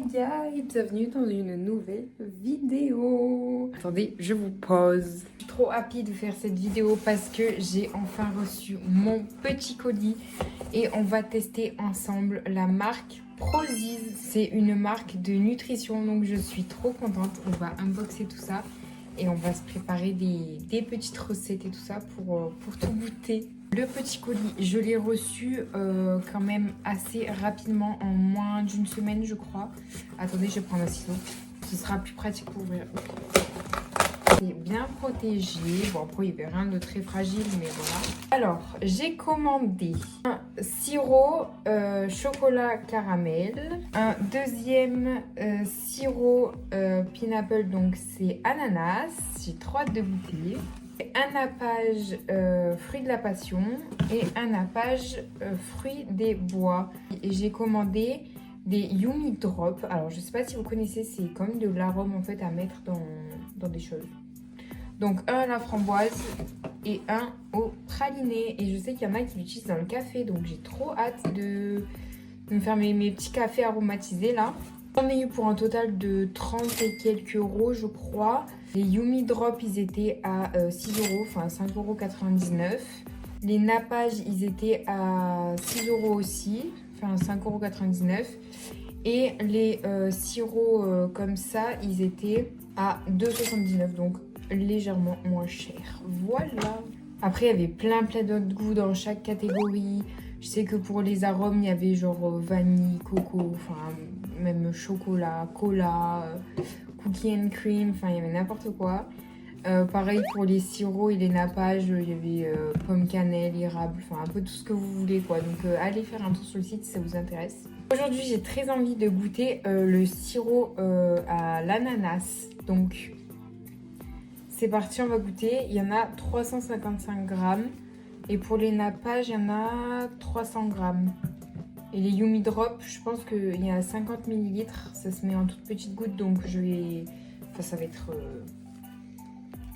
Hi guys, bienvenue dans une nouvelle vidéo. Attendez, je vous pose. Je suis trop happy de faire cette vidéo parce que j'ai enfin reçu mon petit colis et on va tester ensemble la marque Prozis. C'est une marque de nutrition, donc je suis trop contente. On va unboxer tout ça et on va se préparer des petites recettes et tout ça pour tout goûter. Le petit colis, je l'ai reçu quand même assez rapidement, en moins d'une semaine je crois. Attendez, je vais prendre un ciseau. Ce sera plus pratique pour ouvrir. C'est bien protégé. Bon, après, il n'y avait rien de très fragile, mais voilà. Alors, j'ai commandé un sirop chocolat caramel. Un deuxième sirop pineapple, donc c'est ananas. J'ai trop hâte de goûter. Un nappage fruit de la passion et un nappage fruit des bois. Et j'ai commandé des Yumi Drop. Alors je sais pas si vous connaissez, c'est comme de l'arôme en fait à mettre dans des choses. Donc un à la framboise et un au praliné. Et je sais qu'il y en a qui l'utilisent dans le café, donc j'ai trop hâte de me faire mes petits cafés aromatisés là. J'en ai eu pour un total de 30 et quelques euros je crois. Les Yumi Drop ils étaient à 6 euros, enfin 5,99 €. Les nappages ils étaient à 6 euros aussi, enfin 5,99 €. Et les sirops comme ça ils étaient à 2,79 €, donc légèrement moins cher. Voilà. Après il y avait plein d'autres goûts dans chaque catégorie. Je sais que pour les arômes il y avait genre vanille, coco, enfin même chocolat, cola, cookie and cream, enfin il y avait n'importe quoi. Pareil pour les sirops et les nappages, il y avait pomme cannelle, érable, enfin un peu tout ce que vous voulez quoi. Donc allez faire un tour sur le site si ça vous intéresse. Aujourd'hui j'ai très envie de goûter le sirop à l'ananas. Donc c'est parti, on va goûter. Il y en a 355 grammes. Et pour les nappages, il y en a 300 grammes. Et les Yumi Drop, je pense qu'il y a 50 ml. Ça se met en toutes petites gouttes, donc ça va être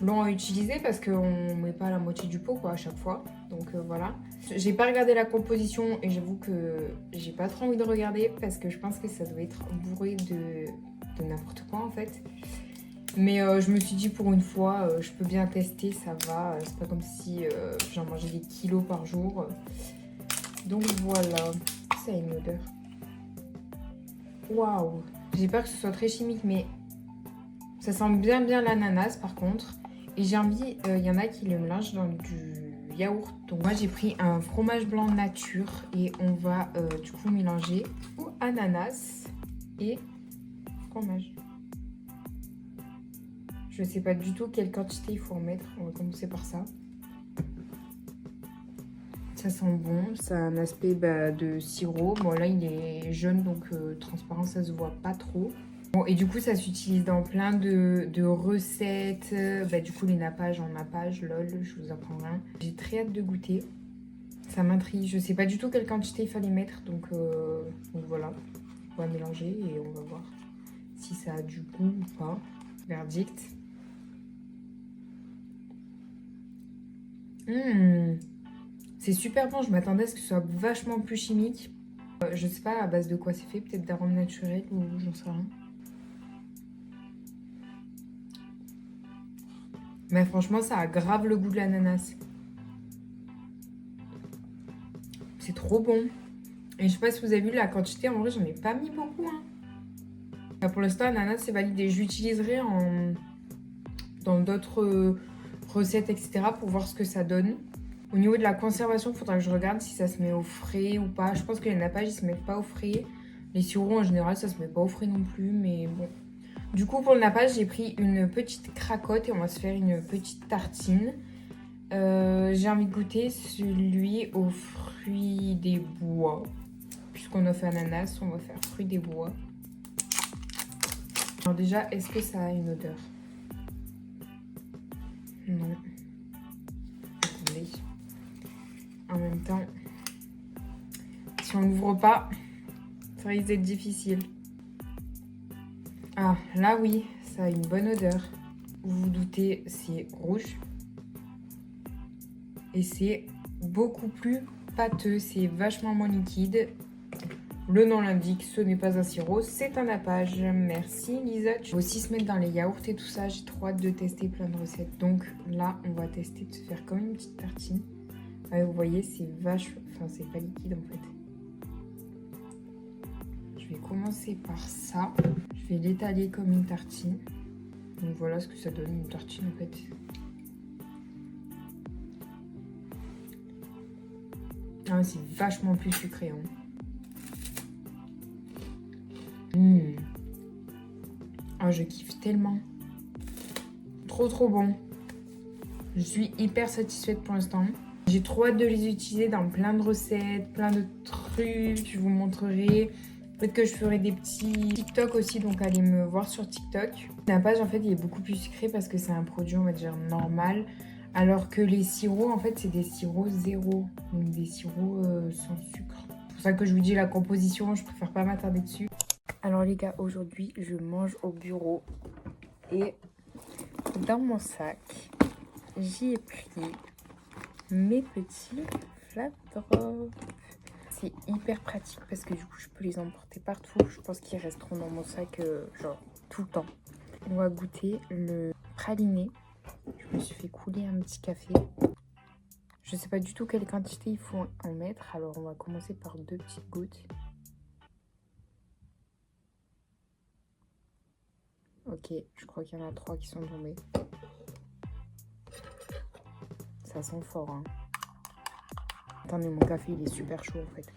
long à utiliser parce qu'on ne met pas la moitié du pot quoi, à chaque fois. Donc voilà. J'ai pas regardé la composition et j'avoue que j'ai pas trop envie de regarder parce que je pense que ça doit être bourré de n'importe quoi en fait. Mais je me suis dit pour une fois, je peux bien tester, ça va. C'est pas comme si j'en mangeais des kilos par jour. Donc voilà. Ça a une odeur. Waouh! J'ai peur que ce soit très chimique, mais ça sent bien l'ananas par contre. Et j'ai envie, il y en a qui le mélangent dans du yaourt. Donc moi j'ai pris un fromage blanc nature et on va du coup mélanger ananas et fromage. Je sais pas du tout quelle quantité il faut en mettre. On va commencer par ça. Ça sent bon. Ça a un aspect de sirop. Bon là il est jaune donc transparent, ça se voit pas trop. Bon, et du coup ça s'utilise dans plein de recettes. Du coup les nappages en nappage, lol, je vous apprends rien. J'ai très hâte de goûter. Ça m'intrigue. Je sais pas du tout quelle quantité il fallait mettre. Donc voilà. On va mélanger et on va voir si ça a du goût ou pas. Verdict. C'est super bon, je m'attendais à ce que ce soit vachement plus chimique. Je sais pas à base de quoi c'est fait, peut-être d'arômes naturels ou j'en sais rien. Mais franchement, ça a grave le goût de l'ananas. C'est trop bon. Et je sais pas si vous avez vu la quantité, en vrai j'en ai pas mis beaucoup. Pour l'instant, l'ananas c'est validé. J'utiliserai dans d'autres recettes, etc. pour voir ce que ça donne. Au niveau de la conservation, il faudra que je regarde si ça se met au frais ou pas. Je pense que les nappages, ils se mettent pas au frais. Les sirops, en général, ça se met pas au frais non plus, mais bon. Du coup, pour le nappage, j'ai pris une petite cracotte et on va se faire une petite tartine. J'ai envie de goûter celui aux fruits des bois. Puisqu'on a fait ananas, on va faire fruits des bois. Alors déjà, est-ce que ça a une odeur? Non. Attendez. En même temps, si on l'ouvre pas, ça risque d'être difficile. Ah, là oui, ça a une bonne odeur. Vous vous doutez, c'est rouge. Et c'est beaucoup plus pâteux, c'est vachement moins liquide. Le nom l'indique, ce n'est pas un sirop, c'est un nappage. Merci Lisa. Tu vas aussi se mettre dans les yaourts et tout ça. J'ai trop hâte de tester plein de recettes. Donc là, on va tester de se faire comme une petite tartine. Ouais, vous voyez, c'est vachement... Enfin, c'est pas liquide en fait. Je vais commencer par ça. Je vais l'étaler comme une tartine. Donc voilà ce que ça donne, une tartine en fait. Ah, c'est vachement plus sucré. Hein. Oh, je kiffe tellement. Trop bon. Je suis hyper satisfaite pour l'instant. J'ai trop hâte de les utiliser dans plein de recettes, plein de trucs. Je vous montrerai. Peut-être que je ferai des petits TikTok aussi, donc allez me voir sur TikTok. La page en fait il est beaucoup plus sucré parce que c'est un produit on va dire normal. Alors que les sirops en fait c'est des sirops zéro. Donc des sirops sans sucre. C'est pour ça que je vous dis la composition, je préfère pas m'attarder dessus. Alors les gars, aujourd'hui je mange au bureau. Et dans mon sac, j'y ai pris mes petits flat drops. C'est hyper pratique parce que du coup je peux les emporter partout. Je pense qu'ils resteront dans mon sac genre tout le temps. On va goûter le praliné. Je me suis fait couler un petit café. Je sais pas du tout quelle quantité il faut en mettre. Alors on va commencer par 2 petites gouttes. Ok, je crois qu'il y en a 3 qui sont tombés. Ça sent fort hein. Attendez, mon café il est super chaud en fait.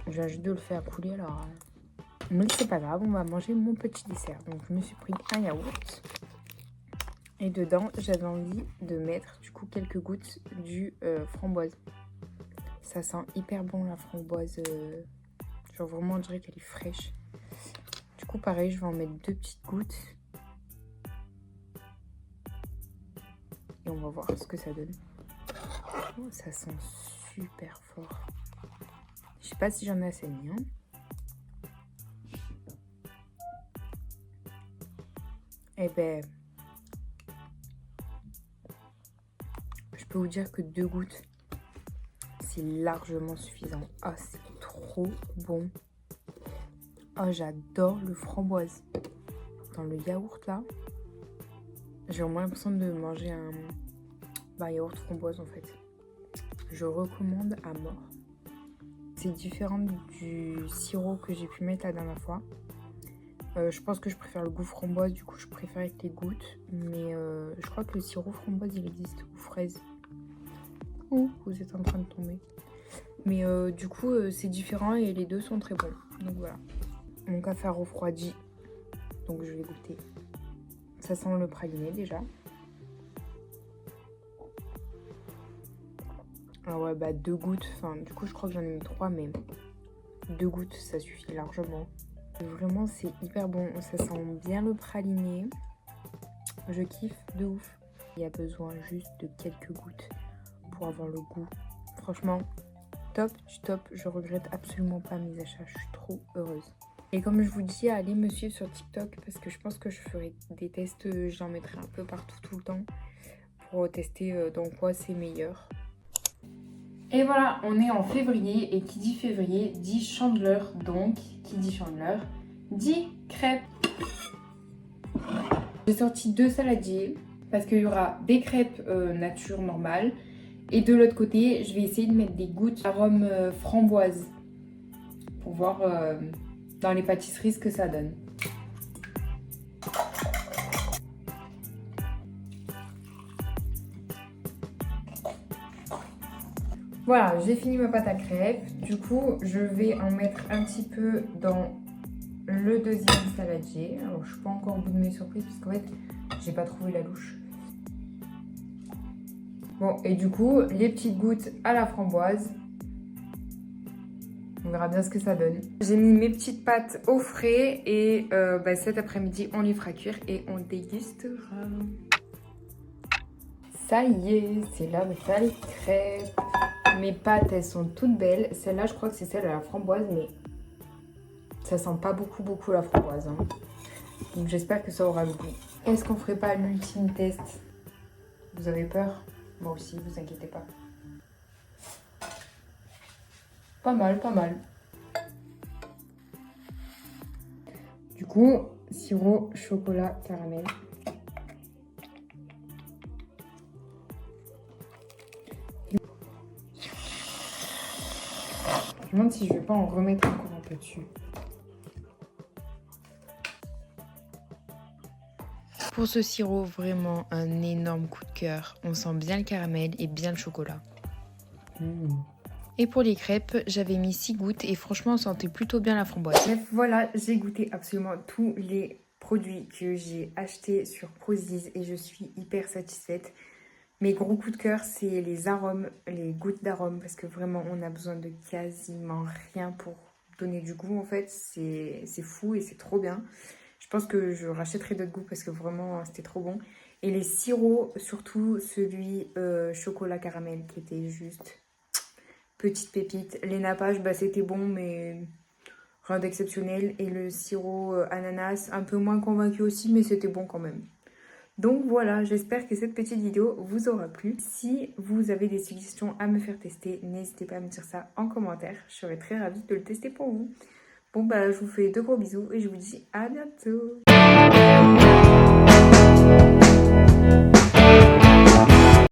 Je viens juste de le faire couler alors. Mais c'est pas grave, on va manger mon petit dessert. Donc je me suis pris un yaourt. Et dedans, j'avais envie de mettre du coup quelques gouttes du framboise. Ça sent hyper bon la framboise. Genre vraiment on dirait qu'elle est fraîche. Du coup pareil, je vais en mettre 2 petites gouttes. Et on va voir ce que ça donne. Oh, ça sent super fort. Je sais pas si j'en ai assez mis. Hein. Eh ben, je peux vous dire que 2 gouttes, c'est largement suffisant. Ah, c'est trop bon. Oh, j'adore le framboise. Dans le yaourt là, j'ai vraiment l'impression de manger un yaourt framboise en fait. Je recommande à mort. C'est différent du sirop que j'ai pu mettre la dernière fois. Je pense que je préfère le goût framboise, du coup je préfère avec les gouttes. Mais je crois que le sirop framboise il existe, ou fraise. Oh, vous êtes en train de tomber. Mais du coup c'est différent et les deux sont très bons. Donc voilà. Mon café a refroidi, donc je vais goûter. Ça sent le praliné déjà. Ah ouais, bah 2 gouttes, enfin du coup je crois que j'en ai mis 3, mais 2 gouttes ça suffit largement. Vraiment c'est hyper bon, ça sent bien le praliné. Je kiffe de ouf. Il y a besoin juste de quelques gouttes pour avoir le goût. Franchement, top du top. Je regrette absolument pas mes achats, je suis trop heureuse. Et comme je vous dis, allez me suivre sur TikTok parce que je pense que je ferai des tests, j'en mettrai un peu partout tout le temps pour tester dans quoi c'est meilleur. Et voilà, on est en février et qui dit février dit chandeleur. Donc, qui dit chandeleur dit crêpes. J'ai sorti 2 saladiers parce qu'il y aura des crêpes nature normale. Et de l'autre côté, je vais essayer de mettre des gouttes arôme framboise pour voir dans les pâtisseries ce que ça donne. Voilà, j'ai fini ma pâte à crêpes. Du coup, je vais en mettre un petit peu dans le deuxième saladier. Alors, je suis pas encore au bout de mes surprises parce qu'en fait, j'ai pas trouvé la louche. Bon, et du coup, les petites gouttes à la framboise. On verra bien ce que ça donne. J'ai mis mes petites pâtes au frais et cet après-midi, on les fera cuire et on dégustera. Ça y est, c'est l'heure de faire les crêpes. Mes pâtes, elles sont toutes belles. Celle-là, je crois que c'est celle à la framboise, mais ça sent pas beaucoup la framboise. Hein. Donc j'espère que ça aura le goût. Est-ce qu'on ferait pas l'ultime test? Vous avez peur? Moi aussi, vous inquiétez pas. Pas mal, pas mal. coup, sirop, chocolat, caramel. Je me demande si je vais pas en remettre encore un peu dessus. Pour ce sirop, vraiment un énorme coup de cœur. On sent bien le caramel et bien le chocolat. Et pour les crêpes, j'avais mis 6 gouttes et franchement, on sentait plutôt bien la framboise. Bref, voilà, j'ai goûté absolument tous les produits que j'ai achetés sur Prozis et je suis hyper satisfaite. Mes gros coups de cœur, c'est les arômes, les gouttes d'arômes, parce que vraiment, on a besoin de quasiment rien pour donner du goût, en fait. C'est fou et c'est trop bien. Je pense que je rachèterai d'autres goûts parce que vraiment, c'était trop bon. Et les sirops, surtout celui chocolat caramel, qui était juste petite pépite. Les nappages, bah, c'était bon, mais rien d'exceptionnel. Et le sirop ananas, un peu moins convaincu aussi, mais c'était bon quand même. Donc voilà, j'espère que cette petite vidéo vous aura plu. Si vous avez des suggestions à me faire tester, n'hésitez pas à me dire ça en commentaire. Je serais très ravie de le tester pour vous. Bon bah je vous fais de gros bisous et je vous dis à bientôt.